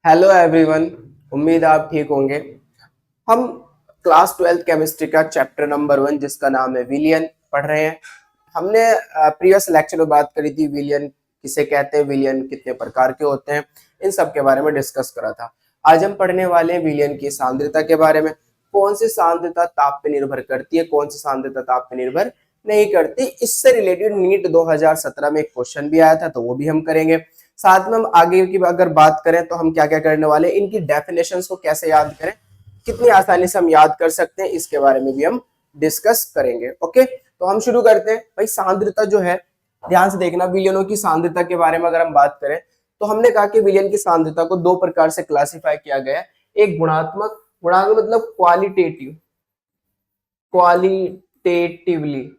Hello everyone. उम्मीद है आप ठीक होंगे। हम क्लास 12th केमिस्ट्री का चैप्टर नंबर 1 जिसका नाम है विलियन पढ़ रहे हैं। हमने प्रीवियस लेक्चर में बात करी थी विलियन किसे कहते हैं, विलियन कितने प्रकार के होते हैं, इन सब के बारे में डिस्कस करा था। आज हम पढ़ने वाले हैं विलियन की सांद्रता के बारे में। कौन सी सांद्रता ताप पे निर्भर करती है, कौन सी सांद्रता ताप पे निर्भर नहीं करती। इससे रिलेटेड नीट 2017 में एक क्वेश्चन भी आया था, तो वो भी हम करेंगे। साथ में हम आगे की अगर बात करें तो हम क्या क्या करने वाले हैं, इनकी डेफिनेशंस को कैसे याद करें, कितनी आसानी से हम याद कर सकते हैं, इसके बारे में भी हम डिस्कस करेंगे। ओके, तो हम शुरू करते हैं। भाई सांद्रता जो है, ध्यान से देखना, विलियनों की सांद्रता के बारे में अगर हम बात करें तो हमने कहा कि विलियन की सांद्रता को दो प्रकार से क्लासिफाई किया गया है। एक गुणात्मक, गुणात्मक मतलब क्वालिटेटिव, क्वालिटेटिवली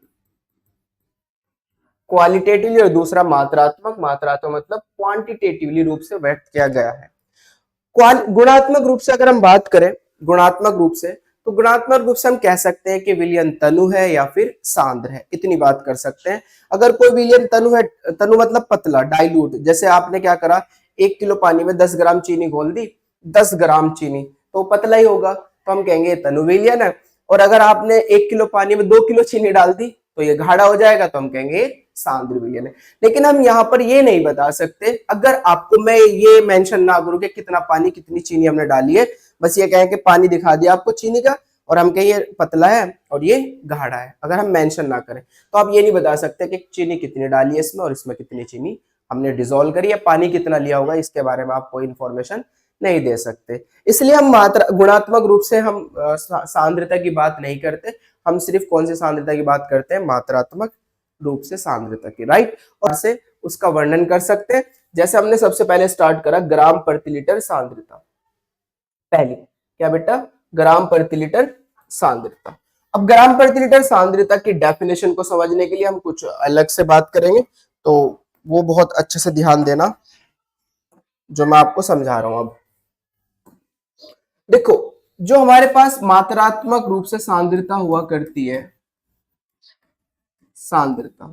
क्वालिटेटिवली, और दूसरा मात्रात्मक, मात्रात्मक मतलब क्वांटिटेटिवली रूप से व्यक्त किया गया है। गुणात्मक रूप से अगर हम बात करें, गुणात्मक रूप से, तो गुणात्मक रूप से हम कह सकते हैं कि विलयन तनु है या फिर सांद्र है, इतनी बात कर सकते हैं। अगर कोई विलयन तनु है, तनु मतलब पतला, डाइल्यूट, जैसे आपने क्या करा, 1 किलो पानी में 10 ग्राम चीनी घोल दी, 10 ग्राम चीनी, तो पतला ही होगा, तो हम कहेंगे तनु विलयन है। और अगर आपने 1 किलो पानी में 2 किलो चीनी डाल दी तो ये गाढ़ा हो जाएगा, तो हम कहेंगे सांद्र विलयन है। लेकिन हम यहाँ पर ये नहीं बता सकते, अगर आपको मैं ये मेंशन ना करूं कि कितना पानी कितनी चीनी हमने डाली है, बस ये कहें कि पानी दिखा दिया आपको चीनी का, और हम कहें ये पतला है और ये गाढ़ा है, अगर हम मेंशन ना करें तो आप ये नहीं बता सकते कि चीनी कितनी डाली है इसमें और इसमें कितनी चीनी हमने डिसॉल्व करी है, पानी कितना लिया होगा, इसके बारे में आप कोई इंफॉर्मेशन नहीं दे सकते। इसलिए हम मात्रा गुणात्मक रूप से हम सांद्रता की बात नहीं करते, हम सिर्फ कौन सी सांद्रता की बात करते हैं, मात्रात्मक रूप से सांद्रता की, राइट। और से उसका वर्णन कर सकते हैं। जैसे हमने सबसे पहले स्टार्ट करा ग्राम प्रति लीटर सांद्रता, पहली क्या बेटा, ग्राम प्रति लीटर सांद्रता। अब ग्राम प्रति लीटर सांद्रता की डेफिनेशन को समझने के लिए हम कुछ अलग से बात करेंगे, तो वो बहुत अच्छे से ध्यान देना जो मैं आपको समझा रहा हूं। अब देखो, जो हमारे पास मात्रात्मक रूप से सांद्रता हुआ करती है, सांद्रता,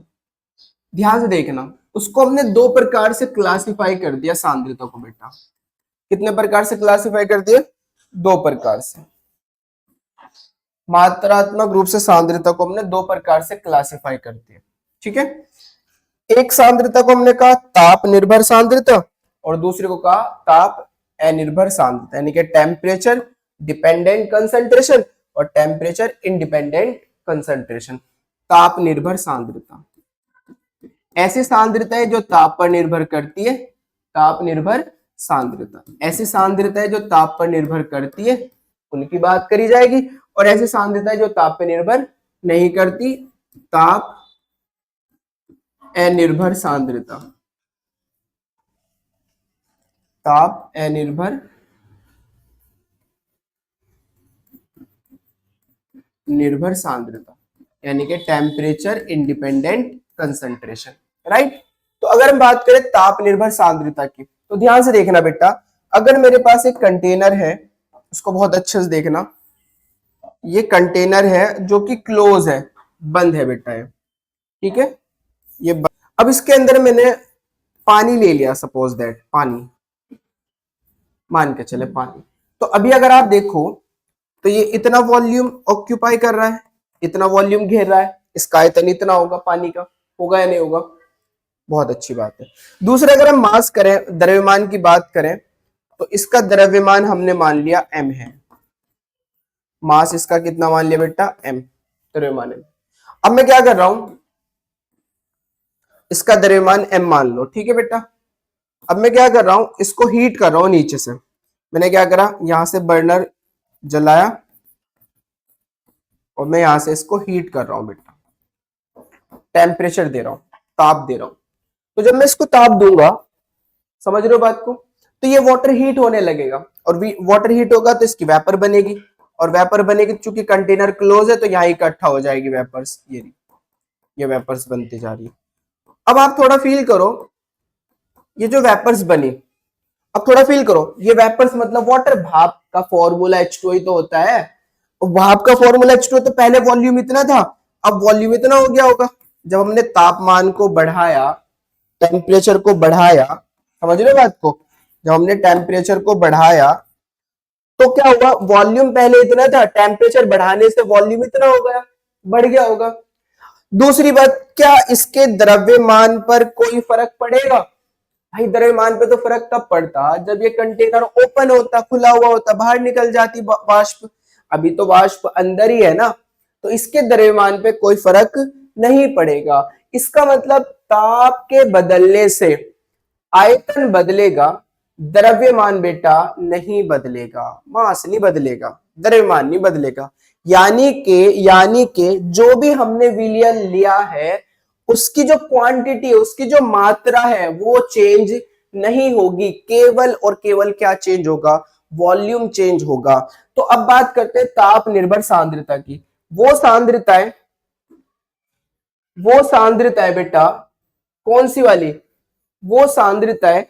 ध्यान से देखना, उसको हमने दो प्रकार से क्लासिफाई कर दिया सांद्रता को बेटा। कितने प्रकार से क्लासिफाई कर दिया, दो प्रकार से। मात्रात्मक रूप से सांद्रता को हमने दो प्रकार से क्लासिफाई कर दिया, ठीक है। एक सांद्रता को हमने कहा ताप निर्भर सांद्रता, और दूसरे को कहा ताप अनिर्भर सांद्रता, यानी कि टेम्परेचर डिपेंडेंट कंसंट्रेशन और टेम्परेचर इंडिपेंडेंट कंसंट्रेशन। ताप निर्भर सांद्रता, ऐसी सांद्रता है जो ताप पर निर्भर करती है, ताप निर्भर सांद्रता। ऐसी सांद्रता है जो ताप पर निर्भर करती है, उनकी बात करी जाएगी। और ऐसी सांद्रता है जो ताप पर निर्भर नहीं करती, ताप अनिर्भर सांद्रता, ताप अनिर्भर निर्भर सांद्रता, यानी कि टेम्परेचर इंडिपेंडेंट कंसंट्रेशन, राइट। तो अगर हम बात करें ताप निर्भर सांद्रता की, तो ध्यान से देखना बेटा, अगर मेरे पास एक कंटेनर है, उसको बहुत अच्छे से देखना, ये कंटेनर है जो कि क्लोज है, बंद है बेटा ये, ठीक है, ये बंद। अब इसके अंदर मैंने पानी ले लिया, सपोज दैट पानी, मान के चले पानी। तो अभी अगर आप देखो तो ये इतना वॉल्यूम ऑक्यूपाई कर रहा है, इतना वॉल्यूम घेर रहा है, इसका आयतन इतना होगा, पानी का होगा या नहीं होगा, बहुत अच्छी बात है। दूसरा, अगर हम मास करें, द्रव्यमान की बात करें, तो इसका द्रव्यमान हमने मान लिया m है, मास इसका कितना मान लिया बेटा, m, द्रव्यमान m। अब मैं क्या कर रहा हूं, इसका द्रव्यमान m मान लो, ठीक है बेटा। अब मैं क्या कर रहा हूं, इसको हीट कर रहा हूं नीचे से। मैंने क्या करा, यहां से बर्नर जलाया और मैं यहां से इसको हीट कर रहा हूं बेटा, टेम्परेचर दे रहा हूं, ताप दे रहा हूं। तो जब मैं इसको ताप दूंगा, समझ रहे हो बात को, तो ये वाटर हीट होने लगेगा, और वाटर हीट होगा तो इसकी वेपर बनेगी, और वेपर बनेगी, चूंकि कंटेनर क्लोज है तो यहाँ इकट्ठा हो जाएगी वेपर्स, ये वेपर्स बनती जा रही है। अब आप थोड़ा फील करो, ये जो वेपर्स बनी, अब थोड़ा फील करो, ये वेपर्स मतलब वाटर, भाप का फॉर्मूला H2 ही तो होता है, भाप का फॉर्मूला H2, तो पहले वॉल्यूम इतना था, अब वॉल्यूम इतना हो गया होगा। जब हमने तापमान को बढ़ाया, टेम्परेचर को बढ़ाया, समझ रहे हो बात को, जब हमने टेम्परेचर को बढ़ाया तो क्या हुआ, वॉल्यूम पहले इतना था, टेम्परेचर बढ़ाने से वॉल्यूम इतना हो गया, बढ़ गया होगा। दूसरी बात, क्या इसके द्रव्यमान पर कोई फर्क पड़ेगा? भाई द्रव्यमान पे तो फर्क तब पड़ता जब ये कंटेनर ओपन होता, खुला हुआ होता, बाहर निकल जाती वाष्प। अभी तो वाष्प अंदर ही है ना, तो इसके द्रव्यमान पे कोई फर्क नहीं पड़ेगा। इसका मतलब ताप के बदलने से आयतन बदलेगा, द्रव्यमान बेटा नहीं बदलेगा, मास नहीं बदलेगा, द्रव्यमान नहीं बदलेगा। यानी के जो भी हमने विलयन लिया है उसकी जो क्वांटिटी, उसकी जो मात्रा है वो चेंज नहीं होगी, केवल और केवल क्या चेंज होगा, वॉल्यूम चेंज होगा। तो अब बात करते हैं ताप निर्भर सांद्रता की। वो सांद्रता है बेटा, कौन सी वाली? वो सांद्रता है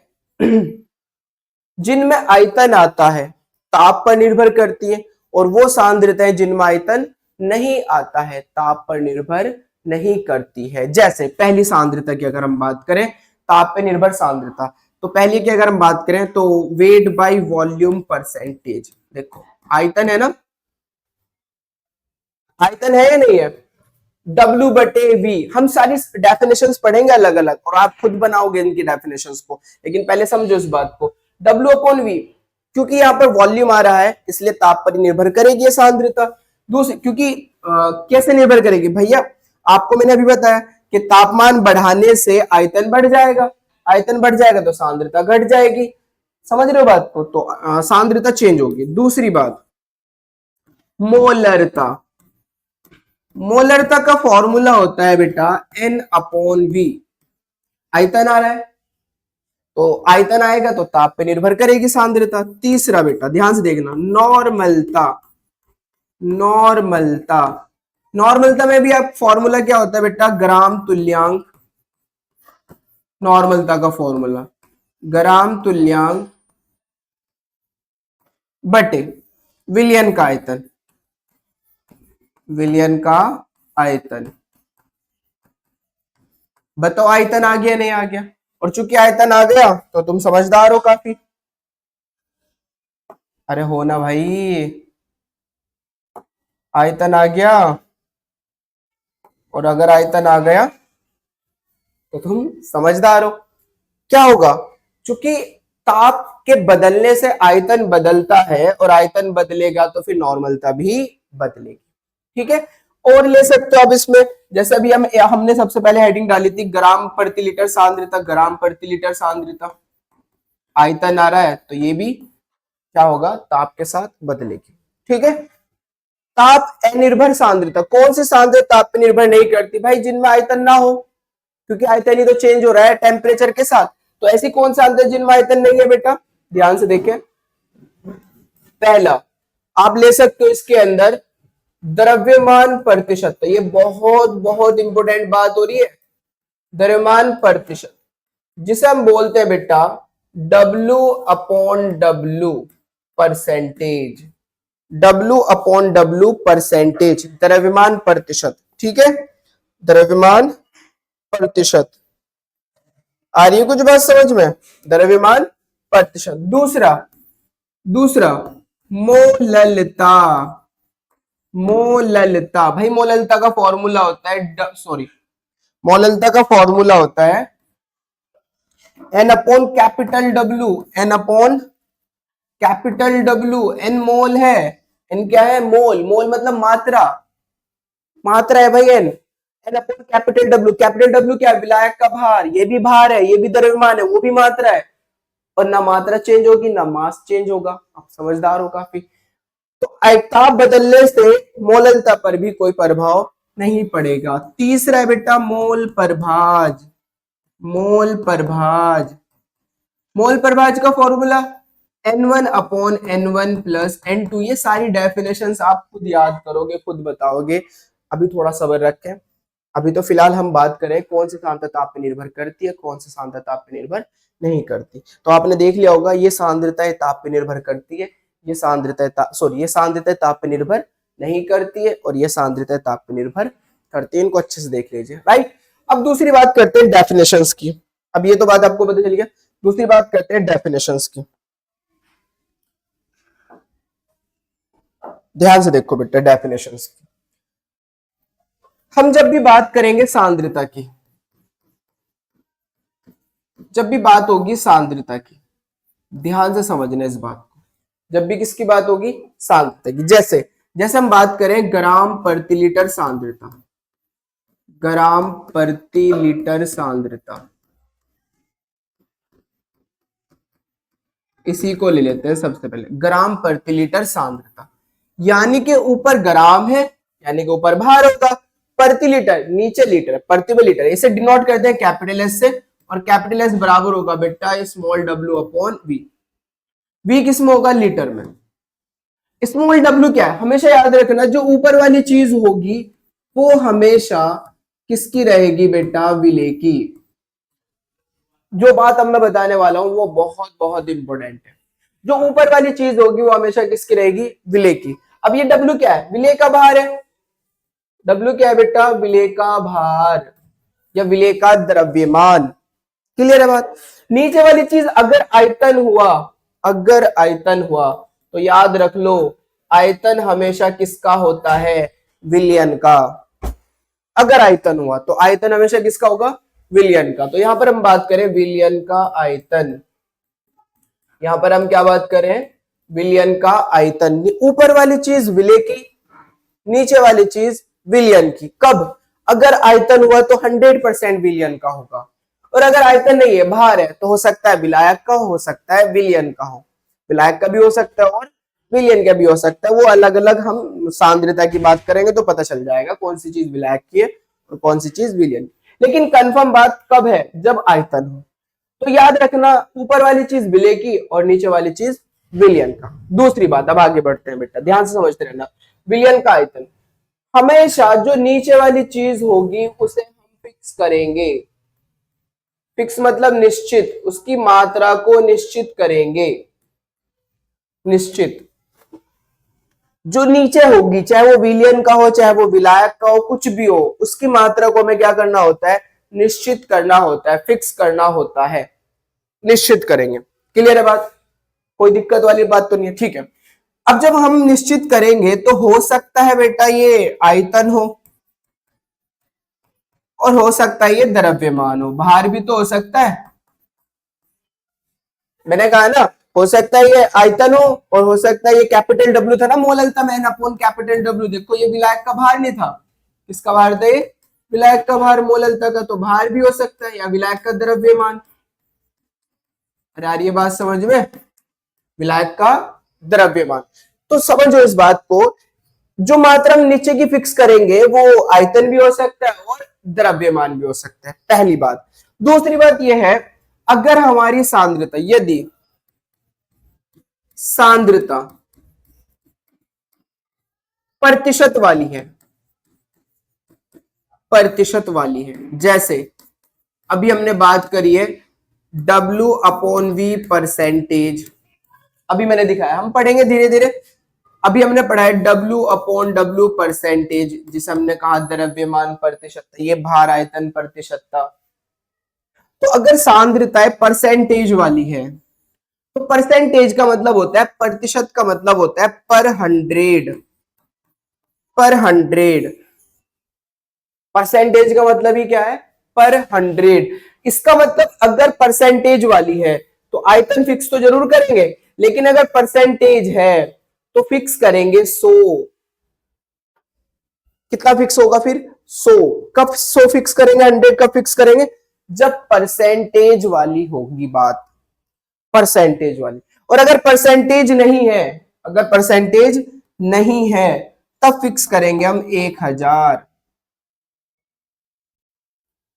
जिनमें आयतन आता है, ताप पर निर्भर करती है, और वो सांद्रताएं जिनमें आयतन नहीं आता है, ताप पर निर्भर नहीं करती है। जैसे पहली सांद्रता की अगर हम बात करें, ताप पर निर्भर सांद्रता, तो पहली की अगर हम बात करें तो वेट बाय वॉल्यूम परसेंटेज। देखो आयतन है ना, आयतन है या नहीं है, W बटे V। हम सारी डेफिनेशंस पढ़ेंगे अलग अलग और आप खुद बनाओगे इनकी डेफिनेशंस को, लेकिन पहले समझो इस बात को। W अपॉन V, क्योंकि यहाँ पर वॉल्यूम आ रहा है इसलिए ताप पर निर्भर करेगी ये सांद्रता। दूसरी, क्योंकि कैसे निर्भर करेगी भैया, आपको मैंने अभी बताया कि तापमान बढ़ाने से आयतन बढ़ जाएगा, आयतन बढ़ जाएगा तो सांद्रता घट जाएगी। समझ रहे हो बात को? तो सांद्रता चेंज होगी। दूसरी बात, मोलरता। मोलरता का फॉर्मूला होता है बेटा N अपॉन V। आयतन आ रहा है तो आयतन आएगा तो ताप पे निर्भर करेगी सांद्रता। तीसरा बेटा ध्यान से देखना, नॉर्मलता। नॉर्मलता, नॉर्मलता में भी आप फॉर्मूला क्या होता है बेटा, ग्राम तुल्यांक। नॉर्मलता का फॉर्मूला ग्राम तुल्यांक बटे विलयन का आयतन, विलयन का आयतन। बताओ आयतन आ गया नहीं आ गया? और चूंकि आयतन आ गया तो तुम समझदार हो काफी। अरे हो ना भाई, आयतन आ गया, और अगर आयतन आ गया तो तुम समझदार हो। क्या होगा, चूंकि ताप के बदलने से आयतन बदलता है और आयतन बदलेगा तो फिर नॉर्मलता भी बदलेगी। ठीक है, और ले सकते हो अब इसमें, जैसे अभी हमने सबसे पहले हेडिंग डाली थी ग्राम प्रति लीटर सांद्रता, ग्राम प्रति लीटर सांद्रता। आयतन आ रहा है तो ये भी क्या होगा, ताप के साथ बदलेगी। ठीक है, ताप अनिर्भर सांद्रता, कौन सी सांद्रता ताप पर निर्भर नहीं करती? भाई जिनमें आयतन ना हो, क्योंकि आयतन ही तो चेंज हो रहा है टेम्परेचर के साथ। तो ऐसी कौन सा सांद्रता जिनमें आयतन नहीं है बेटा? ध्यान से देखें, पहला आप ले सकते हो इसके अंदर द्रव्यमान प्रतिशत। तो ये बहुत बहुत इंपॉर्टेंट बात हो रही है, द्रव्यमान प्रतिशत, जिसे हम बोलते हैं बेटा W upon W percentage. W upon W percentage, द्रव्यमान प्रतिशत। ठीक है, द्रव्यमान प्रतिशत। आ रही है कुछ बात समझ में? द्रव्यमान प्रतिशत। दूसरा मोललता। मोललता, भाई मोललता का फॉर्मूला होता है मोललता का फॉर्मूला होता है N upon capital W। N upon capital W, N मोल है, N क्या है, मोल। मोल मतलब मात्रा, मात्रा है भाई N। N upon capital W, capital W क्या है, विलायक का भार। ये भी भार है, ये भी द्रव्यमान है, वो भी मात्रा है, और ना मात्रा चेंज होगी ना मास चेंज होगा। आप समझदार हो काफी। तो ताप बदलने से मोललता पर भी कोई प्रभाव नहीं पड़ेगा। तीसरा है बेटा मोल प्रभाज। मोल प्रभाज, मोल प्रभाज का formula N1 upon N1 plus N2। ये सारी डेफिनेशंस आप खुद याद करोगे, खुद बताओगे। अभी थोड़ा सब्र रखें, अभी तो फिलहाल हम बात करें कौन सी सांद्रता ताप पे निर्भर करती है, कौन सी सांद्रता ताप पे निर्भर नहीं करती। तो आपने देख लिया होगा, ये सांद्रता ताप पे निर्भर करती है, ये सांद्रता ये सांद्रता ताप पे निर्भर नहीं करती है, और ये सांद्रता ताप पे निर्भर करती है। इनको अच्छे से देख लीजिए, राइट। अब दूसरी बात करते हैं डेफिनेशंस की। अब ये तो बात आपको पता चल गया, दूसरी बात करते हैं डेफिनेशंस की। ध्यान से देखो बेटा डेफिनेशंस की। हम जब भी बात करेंगे सांद्रता की, जब भी बात होगी सांद्रता की, ध्यान से समझना इस बात को, जब भी किसकी बात होगी सांद्रता की, जैसे जैसे हम बात करें ग्राम प्रति लीटर सांद्रता, ग्राम प्रति लीटर सांद्रता, इसी को ले लेते हैं सबसे पहले, ग्राम प्रति लीटर सांद्रता, यानी कि ऊपर ग्राम है यानी कि ऊपर भार होगा, प्रति लीटर नीचे लीटर, प्रति में लीटर, इसे डिनोट करते हैं कैपिटल एस से, और कैपिटल एस बराबर होगा बेटा small W upon V. V किस में होगा लीटर में, स्मॉल डब्ल्यू क्या है, हमेशा याद रखना जो ऊपर वाली चीज होगी वो हमेशा किसकी रहेगी बेटा, विलेय की। जो बात अब मैं बताने वाला हूं वो बहुत बहुत इंपॉर्टेंट है, जो ऊपर वाली चीज होगी वो हमेशा किसकी रहेगी, विलेय की। अब ये डब्ल्यू क्या है, विलेय का भार है, डब्ल्यू क्या है बेटा, विलेय का भार या विलेय का द्रव्यमान। क्लियर है बात। नीचे वाली चीज अगर आयतन हुआ, अगर आयतन हुआ तो याद रख लो आयतन हमेशा किसका होता है, विलयन का। अगर आयतन हुआ तो आयतन हमेशा किसका होगा, विलयन का। तो यहां पर हम बात करें विलयन का आयतन, यहां पर हम क्या बात करें, विलयन का आयतन। ऊपर वाली चीज विलेय की, नीचे वाली चीज विलयन की। कब, अगर आयतन हुआ तो 100% विलयन का होगा, और अगर आयतन नहीं है भार है तो हो सकता है विलायक का, हो सकता है विलयन का हो, विलायक का भी हो सकता है और विलयन का भी हो सकता है। वो अलग अलग हम सांद्रता की बात करेंगे तो पता चल जाएगा कौन सी चीज विलायक की है और कौन सी चीज विलयन की। लेकिन कंफर्म बात कब है, जब आयतन हो। तो याद रखना ऊपर वाली चीज विलेय की और नीचे वाली चीज विलयन का। दूसरी बात, अब आगे बढ़ते हैं बेटा, ध्यान से समझते रहना। विलयन का आयतन, हमेशा जो नीचे वाली चीज होगी उसे हम फिक्स करेंगे, फिक्स मतलब निश्चित, उसकी मात्रा को निश्चित करेंगे, निश्चित। जो नीचे होगी चाहे वो विलयन का हो चाहे वो विलायक का हो, कुछ भी हो, उसकी मात्रा को हमें क्या करना होता है, निश्चित करना होता है, फिक्स करना होता है, निश्चित करेंगे। क्लियर है बात, कोई दिक्कत वाली बात तो नहीं है, ठीक है। अब जब हम निश्चित करेंगे तो हो सकता है बेटा ये आयतन हो और हो सकता है ये द्रव्यमान हो, भार भी तो हो सकता है। मैंने कहा ना हो सकता है ये आयतन हो और हो सकता है ये कैपिटल डब्ल्यू था ना, मोललता एन अपॉन कैपिटल डब्ल्यू। देखो ये विलायक का भार नहीं था, किसका भार था ये, विलायक का भार, मोललता का, तो भार भी हो सकता है या विलायक का द्रव्यमान। अरे यार ये बात समझ में, विलायक का द्रव्यमान। तो समझो इस बात को, जो मात्रा हम नीचे की फिक्स करेंगे वो आयतन भी हो सकता है और द्रव्यमान भी हो सकता है, पहली बात। दूसरी बात यह है, अगर हमारी सांद्रता, यदि सांद्रता प्रतिशत वाली है, प्रतिशत वाली है, जैसे अभी हमने बात करी है W अपॉन V परसेंटेज, अभी मैंने दिखाया, हम पढ़ेंगे धीरे धीरे। अभी हमने पढ़ा है W अपॉन W परसेंटेज, जिसे हमने कहा द्रव्यमान प्रतिशत, ये भार आयतन प्रतिशत था। तो अगर सांद्रता परसेंटेज वाली है तो परसेंटेज का मतलब होता है, प्रतिशत का मतलब होता है पर 100, पर 100। परसेंटेज का मतलब ही क्या है, पर 100। इसका मतलब अगर परसेंटेज वाली है तो आयतन फिक्स तो जरूर करेंगे, लेकिन अगर परसेंटेज है तो फिक्स करेंगे 100। कितना फिक्स होगा फिर, 100। कब 100 फिक्स करेंगे, 100 कब फिक्स करेंगे, जब परसेंटेज वाली होगी बात, परसेंटेज वाली। और अगर परसेंटेज नहीं है, अगर परसेंटेज नहीं है तब फिक्स करेंगे हम 1000।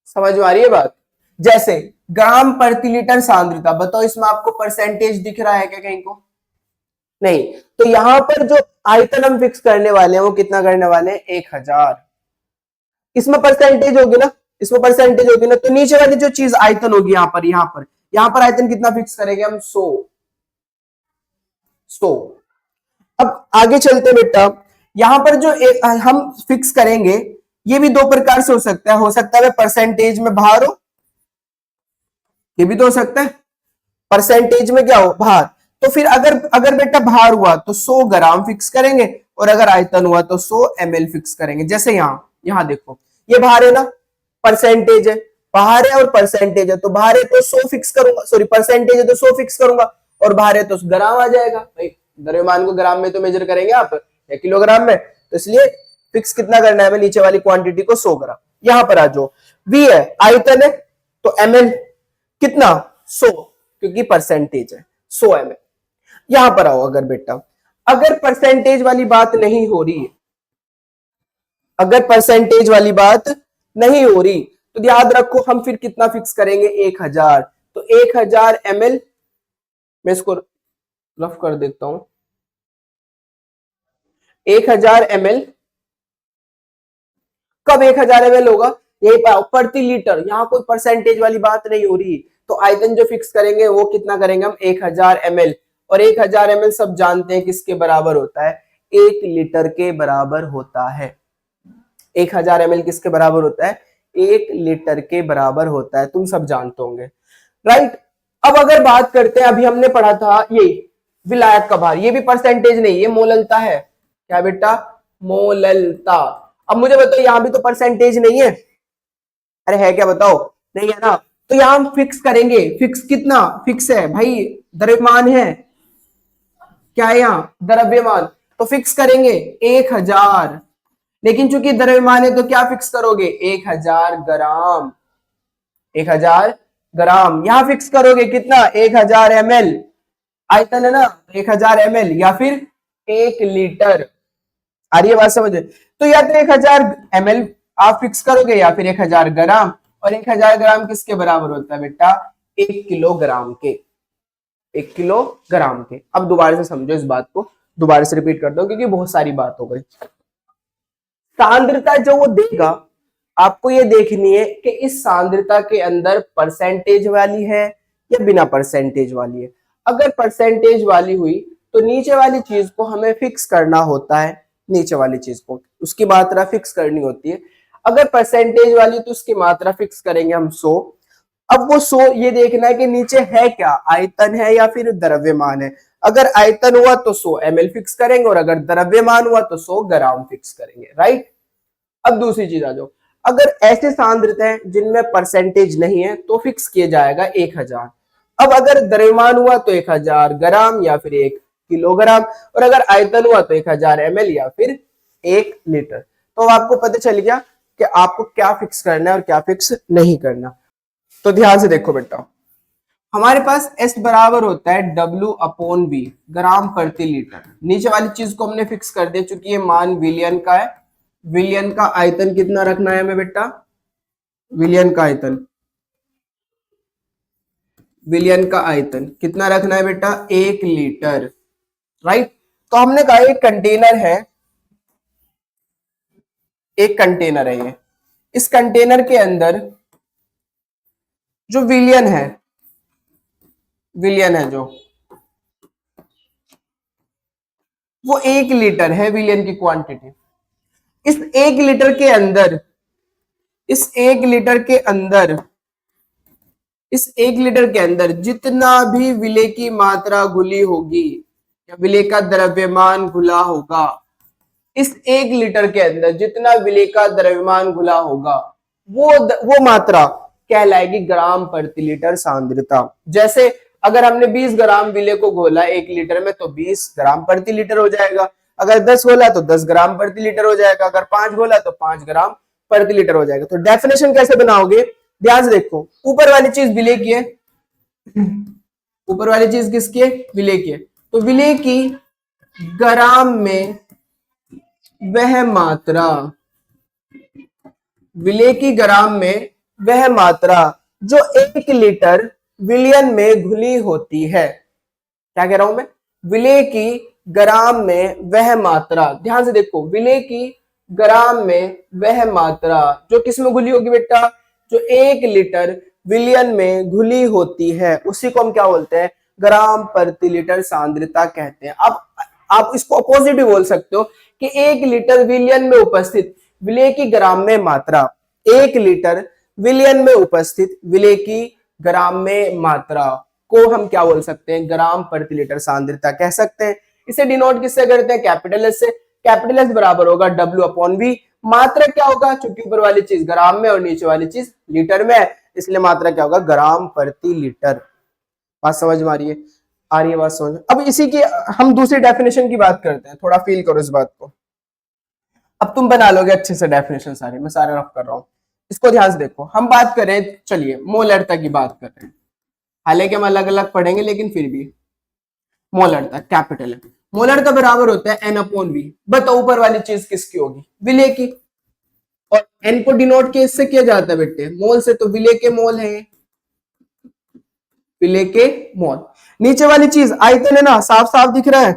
समझ में आ रही है बात। जैसे ग्राम प्रति लीटर सांद्रता, बताओ इसमें आपको परसेंटेज दिख रहा है क्या कहीं को, नहीं। तो यहां पर जो आयतन हम फिक्स करने वाले हैं वो कितना करने वाले हैं, 1000। इसमें परसेंटेज होगी ना, इसमें परसेंटेज होगी ना, तो नीचे वाली जो चीज आयतन होगी यहां पर आयतन कितना फिक्स करेंगे हम, 100। 100। अब आगे चलते बेटा, यहां पर जो हम फिक्स करेंगे ये भी दो प्रकार से हो सकता है, परसेंटेज में भार हो, ये भी तो हो सकता है। परसेंटेज में क्या हो, भार। तो फिर अगर अगर बेटा भार हुआ तो 100 ग्राम फिक्स करेंगे, और अगर आयतन हुआ तो 100 ml फिक्स करेंगे। जैसे यहाँ देखो, ये भार है ना, परसेंटेज है, भार है और परसेंटेज है, तो भार है तो 100 फिक्स करूंगा, सॉरी परसेंटेज है तो 100 फिक्स करूंगा, और भार है तो ग्राम आ जाएगा। भाई द्रव्यमान को ग्राम में तो मेजर करेंगे आप या किलोग्राम में, तो इसलिए फिक्स कितना करना है हमें, नीचे वाली क्वांटिटी को 100 ग्राम। यहां पर आ जाओ, v है, आयतन है तो ml कितना 100, क्योंकि परसेंटेज है 100 ml। यहां पर आओ, अगर बेटा अगर परसेंटेज वाली बात नहीं हो रही है, अगर परसेंटेज वाली बात नहीं हो रही तो याद रखो हम फिर कितना फिक्स करेंगे, 1000। तो 1000 ml, मैं इसको रफ कर देता हूं, 1000 ml, कब 1000 ml होगा, यही पाओ प्रति लीटर, यहां कोई परसेंटेज वाली बात नहीं हो रही, तो आयतन जो फिक्स करेंगे वो कितना करेंगे हम, 1000 ml। और 1000 ml सब जानते हैं किसके बराबर होता है, 1 लीटर के बराबर होता है। 1000 ml किसके बराबर होता है, 1 लीटर के बराबर होता है, तुम सब जानते होंगे, राइट। अब अगर बात करते हैं, अभी हमने पढ़ा था ये विलायक का भार, ये भी परसेंटेज नहीं, ये मोललता है। क्या बेटा, मोललता। अब मुझे बताओ, यहां भी तो परसेंटेज नहीं है, अरे है क्या बताओ, नहीं है ना, तो यहां हम फिक्स करेंगे, फिक्स कितना फिक्स है भाई, द्रव्यमान है, क्या है यहाँ द्रव्यमान, तो फिक्स करेंगे 1000, लेकिन चूंकि द्रव्यमान है तो क्या फिक्स करोगे, 1000 ग्राम, 1000 ग्राम। यहां फिक्स करोगे कितना, 1000 ml, आयतन है ना 1000 ml, या फिर 1 लीटर। आ रही है बात समझ, तो या तो 1000 ml आप फिक्स करोगे, या फिर 1000 ग्राम, और 1000 ग्राम किसके बराबर होता है बेटा, 1 किलोग्राम के, 1 किलोग्राम के। अब दोबारा से समझो इस बात को, दोबारा से रिपीट करता हूं क्योंकि बहुत सारी बात हो गई। सांद्रता जो वो देगा, आपको ये देखनी है कि इस सांद्रता के अंदर परसेंटेज वाली है या बिना परसेंटेज वाली है। अगर परसेंटेज वाली हुई तो नीचे वाली चीज को हमें फिक्स करना होता है, नीचे वाली चीज को उसकी मात्रा फिक्स करनी होती है। अगर परसेंटेज वाली तो उसकी मात्रा फिक्स करेंगे हम 100। अब वो 100 ये देखना है कि नीचे है क्या, आयतन है या फिर द्रव्यमान है। अगर आयतन हुआ तो 100 ml फिक्स करेंगे, और अगर द्रव्यमान हुआ तो 100 ग्राम फिक्स करेंगे, राइट। अब दूसरी चीज आ जाओ, अगर ऐसे सांद्रताएं जिनमें परसेंटेज नहीं है तो फिक्स किया जाएगा 1000। अब अगर द्रव्यमान हुआ तो 1000 ग्राम या फिर 1 किलोग्राम, और अगर आयतन हुआ तो 1000 ml या फिर 1 लीटर। तो आपको पता चल गया कि आपको क्या फिक्स करना है और क्या फिक्स नहीं करना। तो ध्यान से देखो बेटा, हमारे पास S बराबर होता है W/V, ग्राम प्रति लीटर। नीचे वाली चीज को हमने फिक्स कर दिया, चूंकि ये मान विलियन का है। विलियन का आयतन कितना रखना है हमें बेटा, विलियन का आयतन, विलियन का आयतन कितना रखना है बेटा, 1 लीटर, राइट। तो हमने कहा एक कंटेनर है, एक कंटेनर है ये, इस कंटेनर के अंदर जो विलियन है, विलियन है जो वो 1 लीटर है, विलियन की क्वांटिटी। इस 1 लीटर के अंदर, इस 1 लीटर के अंदर, इस 1 लीटर के अंदर जितना भी विलेय की मात्रा घुली होगी या विलेय का द्रव्यमान घुला होगा, इस 1 लीटर के अंदर जितना विलेय का द्रव्यमान घुला होगा वो मात्रा कहलाएगी ग्राम प्रति लीटर सांद्रता। जैसे अगर हमने 20 ग्राम विलेय को घोला 1 लीटर में तो 20 ग्राम प्रति लीटर हो जाएगा। अगर 10 घोला तो 10 ग्राम प्रति लीटर हो जाएगा। अगर 5 घोला तो 5 ग्राम प्रति लीटर हो जाएगा। तो डेफिनेशन कैसे बनाओगे, ध्यान से देखो, ऊपर वाली चीज विलेय की है, ऊपर वाली चीज किसकी है, विलेय की है। तो विलेय की ग्राम में वह मात्रा, विलेय की ग्राम में वह मात्रा जो 1 लीटर विलियन में घुली होती है। क्या कह रहा हूं मैं, विलेय की ग्राम में वह मात्रा, ध्यान से देखो, विलेय की ग्राम में वह मात्रा जो किसमें घुली होगी बेटा, जो 1 लीटर विलियन में घुली होती है, उसी को हम क्या बोलते हैं, ग्राम प्रति लीटर सांद्रता कहते हैं। अब आप इसको अपोजिट भी बोल सकते हो कि 1 लीटर विलियन में उपस्थित विलेय की ग्राम में मात्रा, 1 लीटर विलियन में उपस्थित विलेय की ग्राम में मात्रा को हम क्या बोल सकते हैं, ग्राम प्रति लीटर सांद्रता कह सकते हैं। इसे डिनोट किससे करते हैं, कैपिटल एस से। कैपिटल एस बराबर होगा W अपॉन V। मात्रा क्या होगा, चूंकि ऊपर वाली चीज ग्राम में और नीचे वाली चीज लीटर में है, इसलिए मात्रा क्या होगा, ग्राम प्रति लीटर। बात समझ में आ रही है, बात समझ। अब इसी की हम दूसरी डेफिनेशन की बात करते हैं, थोड़ा फील करो इस बात को। अब तुम बना लोगे अच्छे से डेफिनेशन सारे, मैं सारे रफ कर रहा हूं, इसको ध्यान से देखो। हम बात करें, चलिए मोलरता की बात कर रहे हैं, हालांकि हम अलग अलग पढ़ेंगे लेकिन फिर भी मोलरता कैपिटल है। मोलरता बराबर होता है N अपॉन V। बताओ ऊपर वाली चीज किसकी होगी, विले की, और N को डिनोट किससे किया जाता है बेटे, मोल से, तो विले के मोल है, विले के मोल। नीचे वाली चीज आयतन है ना, साफ साफ दिख रहा है,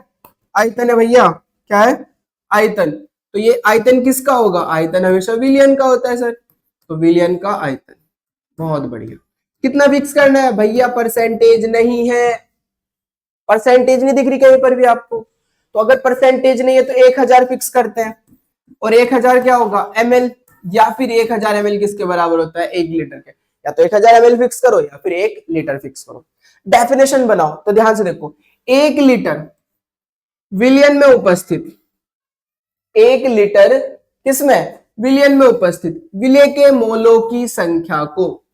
आयतन है भैया, क्या है, आयतन। तो ये आयतन किसका होगा, आयतन हमेशा विलियन का होता है सर, तो विलियन का आयतन। बहुत बढ़िया। कितना फिक्स करना है भैया, परसेंटेज नहीं है, परसेंटेज नहीं दिख रही कहीं पर भी आपको, तो अगर परसेंटेज नहीं है तो 1000 फिक्स करते हैं, और 1000 क्या होगा, ml, या फिर 1000 ml किसके बराबर होता है, 1 लीटर के। या तो 1000 ml फिक्स करो या फिर 1 लीटर फिक्स करो। डेफिनेशन बनाओ, तो ध्यान से देखो, 1 लीटर विलियन में उपस्थित, 1 लीटर किसमें, विलियन में उपस्थित विले के मोलों की संख्या को,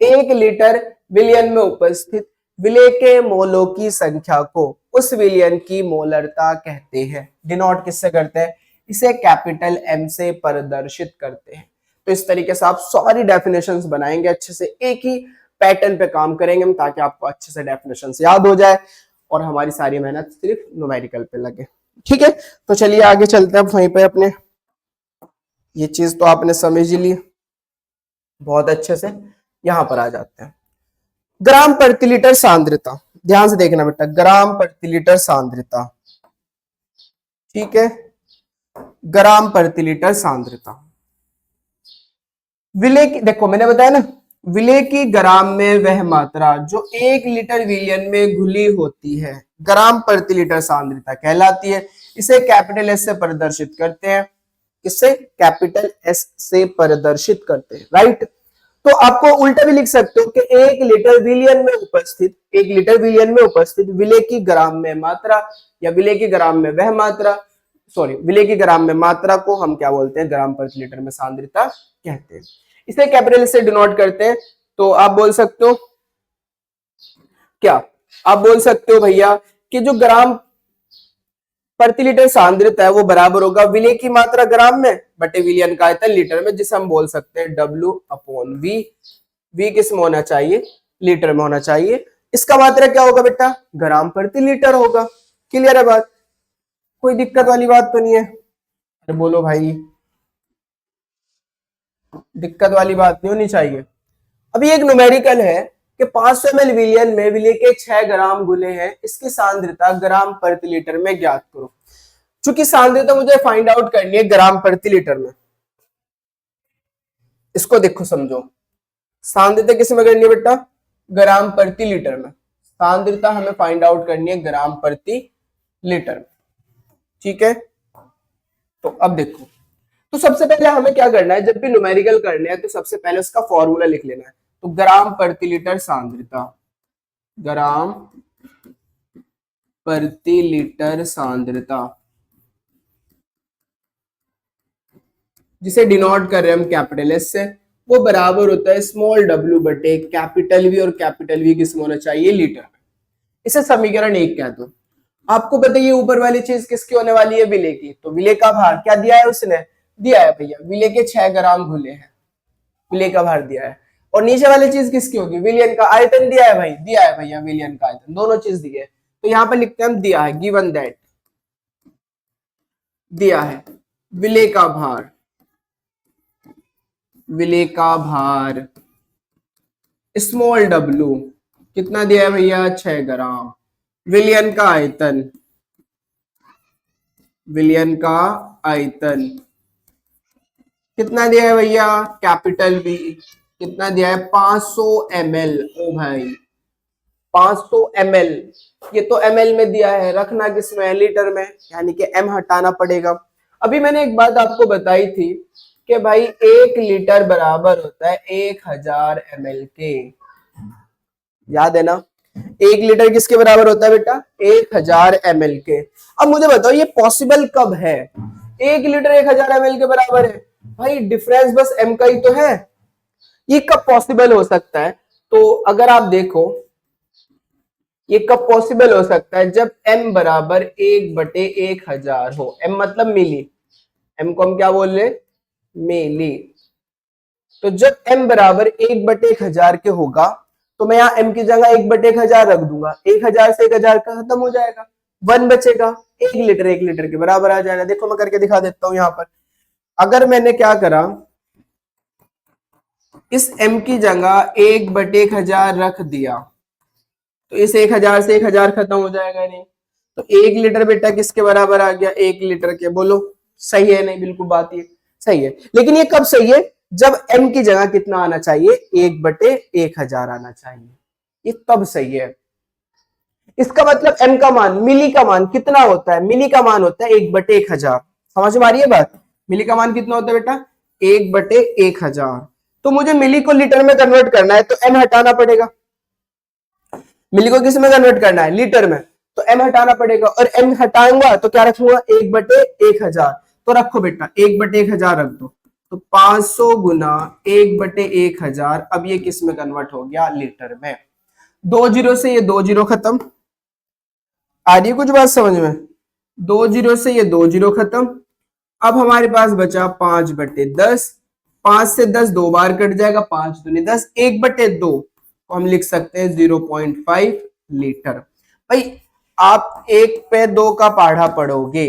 1 लीटर विलियन में उपस्थित विले के मोलों की संख्या को उस विलियन की मोलरता कहते हैं। डिनोट किससे करते हैं, इसे कैपिटल M से प्रदर्शित करते हैं। तो इस तरीके से आप सारी डेफिनेशंस बनाएंगे अच्छे से, एक ही पैटर्न पे काम करेंगे हम, ताकि आपको अच्छे से डेफिनेशंस याद हो जाए और हमारी सारी मेहनत सिर्फ न्यूमेरिकल पे लगे। ठीक है, तो चलिए आगे चलते हैं। अब वहीं पे अपने ये चीज तो आपने समझ ही ली बहुत अच्छे से, यहां पर आ जाते हैं। ग्राम प्रति लीटर सांद्रता, ध्यान से देखना बेटा, ग्राम प्रति लीटर सांद्रता, ठीक है, ग्राम प्रति लीटर सांद्रता। विले की, देखो मैंने बताया ना, विले की ग्राम में वह मात्रा जो 1 लीटर विलियन में घुली होती है, ग्राम प्रति लीटर सांद्रता कहलाती है। इसे कैपिटल एस से प्रदर्शित करते हैं, किससे, कैपिटल एस से प्रदर्शित करते हैं, राइट। तो आपको उल्टा भी लिख सकते हो कि 1 लीटर विलियन में उपस्थित, 1 लीटर विलियन में उपस्थित विले की ग्राम में मात्रा, या विले की ग्राम में वह मात्रा, सॉरी, विले की ग्राम में मात्रा को हम क्या बोलते हैं, ग्राम प्रति लीटर में सांद्रता कहते हैं। इसे कैपिटल से डिनोट करते हैं। तो आप बोल सकते हो क्या, आप बोल सकते हो भैया कि जो ग्राम प्रति लीटर सांद्रता है वो बराबर होगा विले की मात्रा ग्राम में बटे विलियन का आयतन लीटर में, जिसे हम बोल सकते हैं W अपॉन V। V किस में होना चाहिए, लीटर में होना चाहिए। इसका मात्रा क्या होगा बेटा, ग्राम प्रति लीटर होगा। क्लियर है बात, कोई दिक्कत वाली बात तो नहीं है, अरे बोलो भाई, दिक्कत वाली बात नहीं होनी चाहिए। अभी एक न्यूमेरिकल है कि 500 ml विलियन में विले के 6 ग्राम घुले हैं, इसकी सांद्रता ग्राम प्रति लीटर में ज्ञात करो। चूंकि सांद्रता मुझे फाइंड आउट करनी है ग्राम प्रति लीटर में, इसको देखो समझो, सांद्रता किस में करनी है बेटा, ग्राम प्रति लीटर में। सांद्रता हमें फाइंड आउट करनी है ग्राम प्रति लीटर में, ठीक है। तो अब देखो, तो सबसे पहले हमें क्या करना है, जब भी न्यूमेरिकल करने हैं तो सबसे पहले उसका फॉर्मूला लिख लेना है। तो ग्राम प्रति लीटर सांद्रता, ग्राम प्रति लीटर सांद्रता, जिसे डिनोट कर रहे हैं हम कैपिटल एस से, वो बराबर होता है स्मॉल w बटे कैपिटल वी, और कैपिटल वी किसमें होना चाहिए, लीटर में। इसे समीकरण 1 कह दो। आपको बताइए ऊपर वाली चीज किसकी होने वाली है, विले की। तो विले का भार क्या दिया है उसने, दिया है भैया, विले के 6 ग्राम घुले हैं, विले का भार दिया है। और नीचे वाली चीज किसकी होगी, विलियन का आयतन दिया है भाई, दिया है भैया विलियन का आयतन, दोनों चीज दिए। तो यहाँ पर लिखते हैं हम, दिया है, गिवन दैट, दिया है विले का भार, विले का भार स्मॉल w कितना दिया है भैया, 6 ग्राम। विलियन का आयतन, विलियन का आयतन कितना दिया है भैया, कैपिटल V कितना दिया है, 500 ml। ओ भाई 500 ml, ये तो ml में दिया है, रखना किसमें है, लीटर में, यानी कि m हटाना पड़ेगा। अभी मैंने एक बात आपको बताई थी कि भाई 1 लीटर बराबर होता है 1000 ml के, याद है ना। 1 लीटर किसके बराबर होता है बेटा? 1000 ml के। अब मुझे बताओ ये पॉसिबल कब है? 1 लीटर 1000 ml के बराबर है भाई, डिफरेंस बस m का ही तो है। ये कब पॉसिबल हो सकता है? तो अगर आप देखो ये कब पॉसिबल हो सकता है, जब m बराबर 1/1000 हो। m मतलब मिली, m को हम क्या बोल रहे हैं? मिली। तो जब m बराबर 1/1000 के होगा तो मैं यहाँ m की जगह 1/1000 रख दूंगा, 1000 से 1000 का खत्म हो जाएगा, 1 बचेगा, 1 लीटर के बराबर आ जाएगा। देखो मैं करके दिखा देता हूं। यहाँ पर अगर मैंने क्या करा, इस m की जगह 1/1000 रख दिया तो इस 1000 से 1000 खत्म हो जाएगा नहीं, तो 1 लीटर बेटा किसके बराबर आ गया? 1 लीटर के। बोलो सही है? नहीं, बिल्कुल बात ये सही है। लेकिन ये कब सही है? जब m की जगह कितना आना चाहिए? 1/1000 आना चाहिए, ये तब सही है। इसका मतलब m का मान, मिली का मान कितना होता है? मिली का मान होता है 1/1000। समझ में आ रही है बात? मिली का मान कितना होता है बेटा? 1/1000। तो मुझे मिली को लीटर में कन्वर्ट करना है तो m हटाना पड़ेगा। मिली को किस में कन्वर्ट करना है? लीटर में। तो m हटाना पड़ेगा, और m हटाऊंगा तो क्या रखूंगा? 1/1000। तो रखो बेटा 1/1000 रख दो, तो 500 गुना 1/1000। अब ये किस में कन्वर्ट हो गया? लीटर में। 2 जीरो से ये 2 जीरो खत्म। आ रही है कुछ बात समझ में? 2 जीरो से ये 2 जीरो खत्म। अब हमारे पास बचा 5/10। 5 से 10 दो बार कट जाएगा, 5 दूनी 10, 1/2 को हम लिख सकते हैं 0.5 लीटर। भाई आप 1 पे 2 का पढ़ा पढ़ोगे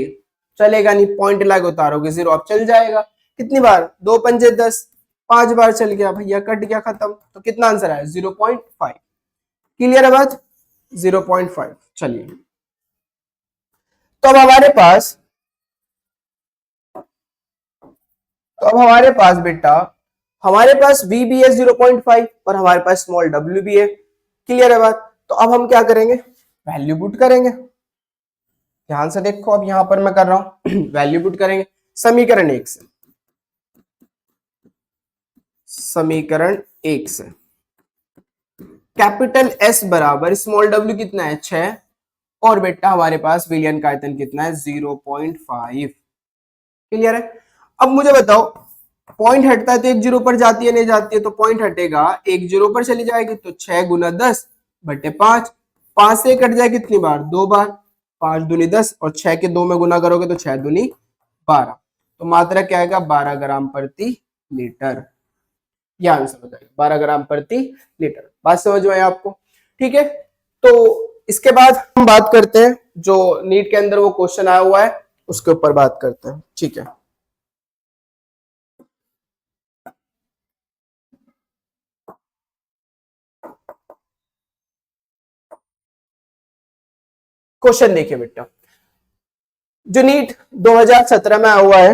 चलेगा नहीं, पॉइंट लगा उतारोगे, जीरो अब चल जाएगा। कितनी बार? 2 पंजे 10, 5 बार चल गया भैया, कट गया, खत्म। तो कितना आंसर आया? 0.5। क्लियर है बात? 0.5। चलिए, तो अब हमारे पास बेटा, हमारे पास v भी है 0.5 और हमारे पास स्मॉल w भी है। क्लियर है बात? तो अब हम क्या करेंगे? वैल्यू पुट करेंगे। ध्यान से देखो, अब यहां पर मैं कर रहा हूं वैल्यू पुट करेंगे समीकरण 1 से। समीकरण 1 से कैपिटल S बराबर स्मॉल w कितना है? 6, और बेटा हमारे पास विलयन का आयतन कितना है? 0.5। क्लियर है? अब मुझे बताओ, पॉइंट हटता है तो 1 जीरो पर जाती है, नहीं जाती है? तो पॉइंट हटेगा, 1 जीरो पर चली जाएगी, तो 6 गुना 10/5। 5 से कट जाए कितनी बार? 2 बार। 5 दूनी 10 और 6 के 2 में गुना करोगे तो 6 दूनी 12। तो मात्रा क्या आएगा? 12 ग्राम प्रति लीटर। यह आंसर हो जाएगा, 12 ग्राम प्रति लीटर। बात समझ में आई आपको? ठीक है, तो इसके बाद हम बात करते हैं जो नीट के अंदर वो क्वेश्चन आया हुआ है उसके ऊपर बात करते हैं। ठीक है, क्वेश्चन देखिए बेटा, जो नीट 2017 में आया हुआ है,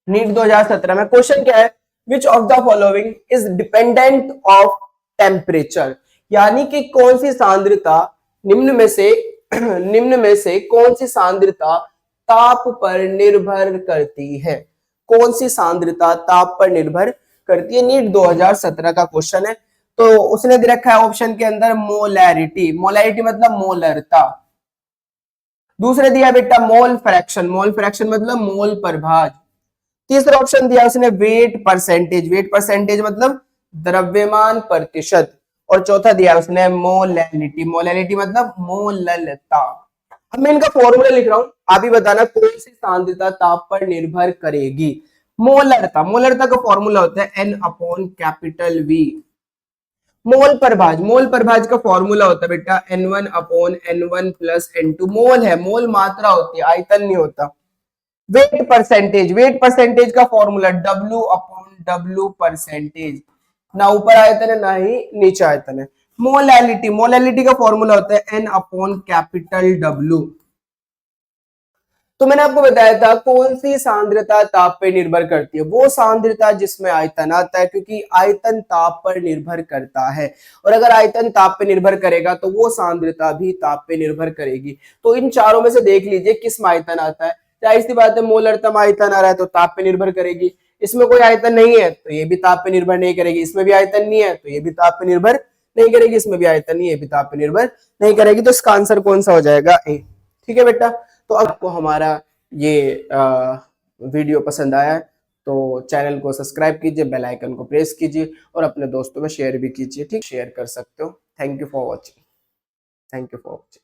नीट 2017 में क्वेश्चन क्या है? Which of the following is dependent of temperature, यानी कि कौन सी सांद्रता निम्न में से कौन सी सांद्रता ताप पर निर्भर करती है? कौन सी सांद्रता ताप पर निर्भर करती है? नीट 2017 का क्वेश्चन है। तो उसने दे रखा है ऑप्शन के अंदर मोलैरिटी। मोलैरिटी मतलब मोलरता। दूसरे दिया बेटा मोल फ्रैक्शन। मोल फ्रैक्शन मतलब मोल प्रभाज। तीसरा ऑप्शन दिया उसने वेट परसेंटेज। वेट परसेंटेज मतलब द्रव्यमान प्रतिशत। और चौथा दिया उसने मोलैलिटी। मोलैलिटी मतलब मोललता। अब मैं इनका फॉर्मूला लिख रहा हूं, आप ही बताना कौन सी सांद्रता ताप पर निर्भर करेगी। मोलरता, मोलरता का फॉर्मूला होता है N/V। मोल प्रभाज, मोल प्रभाज का फॉर्मूला होता है बेटा N1/N1 + N2। मोल है, मोल मात्रा होती है, आयतन नहीं होता। वेट परसेंटेज, वेट परसेंटेज का फॉर्मूला W/W परसेंटेज। ना ऊपर आयतन है ना ही नीचे आयतन है। मोलैलिटी, मोलैलिटी का फॉर्मूला होता है N/W। तो मैंने आपको बताया था कौन सी सांद्रता ताप पर निर्भर करती है? वो सांद्रता जिसमें आयतन आता है, क्योंकि आयतन ताप पर निर्भर करता है। और अगर आयतन ताप पर निर्भर करेगा तो वो सांद्रता भी ताप पर निर्भर करेगी। तो इन चारों में से देख लीजिए किस में आयतन आता है। जाहिर सी बात है मोलरतम आयतन आ रहा है तो ताप पे निर्भर करेगी। इसमें कोई आयतन नहीं है तो ये भी ताप पे निर्भर नहीं करेगी। इसमें भी आयतन नहीं है तो ये भी ताप पे निर्भर नहीं करेगी, इसमें भी आयतन ही है, पिता पे निर्भर नहीं करेगी, तो इसका आंसर कौन सा हो जाएगा? ए। ठीक है बेटा, तो अब आपको हमारा ये वीडियो पसंद आया तो चैनल को सब्सक्राइब कीजिए, बेल आइकन को प्रेस कीजिए और अपने दोस्तों में शेयर भी कीजिए। ठीक, शेयर कर सकते हो। Thank you for watching. Thank you for watching.